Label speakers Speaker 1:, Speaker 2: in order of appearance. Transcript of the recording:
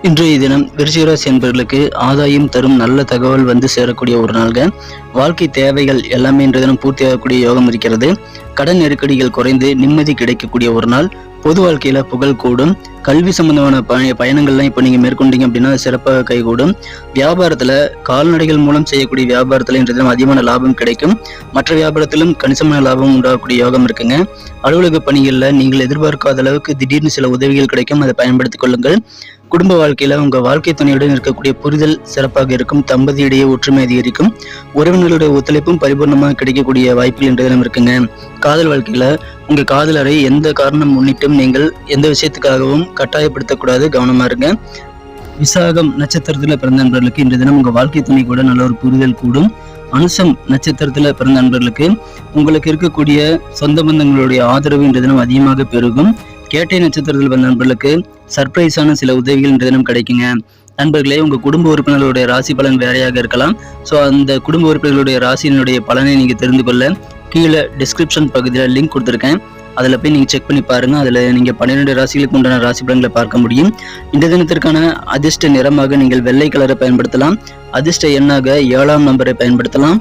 Speaker 1: இன்றைய தினம் விருச்சிக ராசி என்பவர்களுக்கு ஆதாயம் தரும் நல்ல தகவல் வந்து சேரக்கூடிய ஒரு நாள்க. வாழ்க்கை தேவைகள் எல்லாமே இன்றைய தினம் பூர்த்தியாகக்கூடிய யோகம் இருக்கிறது. கடன் நெருக்கடிகள் குறைந்து நிம்மதி கிடைக்கக்கூடிய ஒரு நாள். பொது வாழ்க்கையில புகழ் கூடும். கல்வி சம்பந்தமான பயணங்கள்லாம் இப்போ நீங்க மேற்கொண்டீங்க அப்படின்னா சிறப்பாக கைகூடும். வியாபாரத்துல கால்நடைகள் மூலம் செய்யக்கூடிய வியாபாரத்துல இன்றைய தினம் அதிகமான லாபம் கிடைக்கும். மற்ற வியாபாரத்திலும் கணிசமான லாபம் உண்டாகக்கூடிய யோகம் இருக்குங்க. அலுவலக பணிகள்ல நீங்கள் எதிர்பார்க்காத அளவுக்கு திடீர்னு சில உதவிகள் கிடைக்கும், அதை பயன்படுத்திக் கொள்ளுங்கள். குடும்ப வாழ்க்கையில உங்க வாழ்க்கை துணையுடன் இருக்கக்கூடிய புரிதல் சிறப்பாக இருக்கும். தம்பதியிடையே ஒற்றுமை அதிகரிக்கும். உறவினர்களுடைய ஒத்துழைப்பும் பரிபூர்ணமாக கிடைக்கக்கூடிய வாய்ப்புகள் இன்றைய தினம் இருக்குங்க. காதல் வாழ்க்கையில உங்க காதலரை எந்த காரணம் முன்னிட்டும் நீங்கள் எந்த விஷயத்துக்காகவும் கட்டாயப்படுத்தக்கூடாது, கவனமா இருங்க. விசாகம் நட்சத்திரத்துல பிறந்த நண்பர்களுக்கு இன்றைய தினம் உங்க வாழ்க்கை துணை கூட நல்ல ஒரு புரிதல் கூடும். அனுசம் நட்சத்திரத்துல பிறந்த நண்பர்களுக்கு உங்களுக்கு இருக்கக்கூடிய சொந்த பந்தங்களுடைய ஆதரவு இன்றைய தினம் அதிகமாக பெருகும். கேட்டை நட்சத்திரத்தில் பிறந்த நண்பர்களுக்கு சர்ப்ரைஸான சில உதவிகள் இன்றைய தினம் கிடைக்குங்க. நண்பர்களே, உங்க குடும்ப உறுப்பினர்களுடைய ராசி பலன் வேறையாக இருக்கலாம். ஸோ அந்த குடும்ப உறுப்பினர்களுடைய ராசியினுடைய பலனை நீங்க தெரிந்து கொள்ள கீழே டிஸ்கிரிப்ஷன் பகுதியில் லிங்க் கொடுத்துருக்கேன். அதில் போய் நீங்கள் செக் பண்ணி பாருங்க. அதில் நீங்கள் 12 ராசிகளுக்கு உண்டான ராசி பலன்களை பார்க்க முடியும். இந்த தினத்திற்கான அதிர்ஷ்ட நிறமாக நீங்கள் வெள்ளை கலரை பயன்படுத்தலாம். அதிர்ஷ்ட எண்ணாக 7ஆம் நம்பரை பயன்படுத்தலாம்.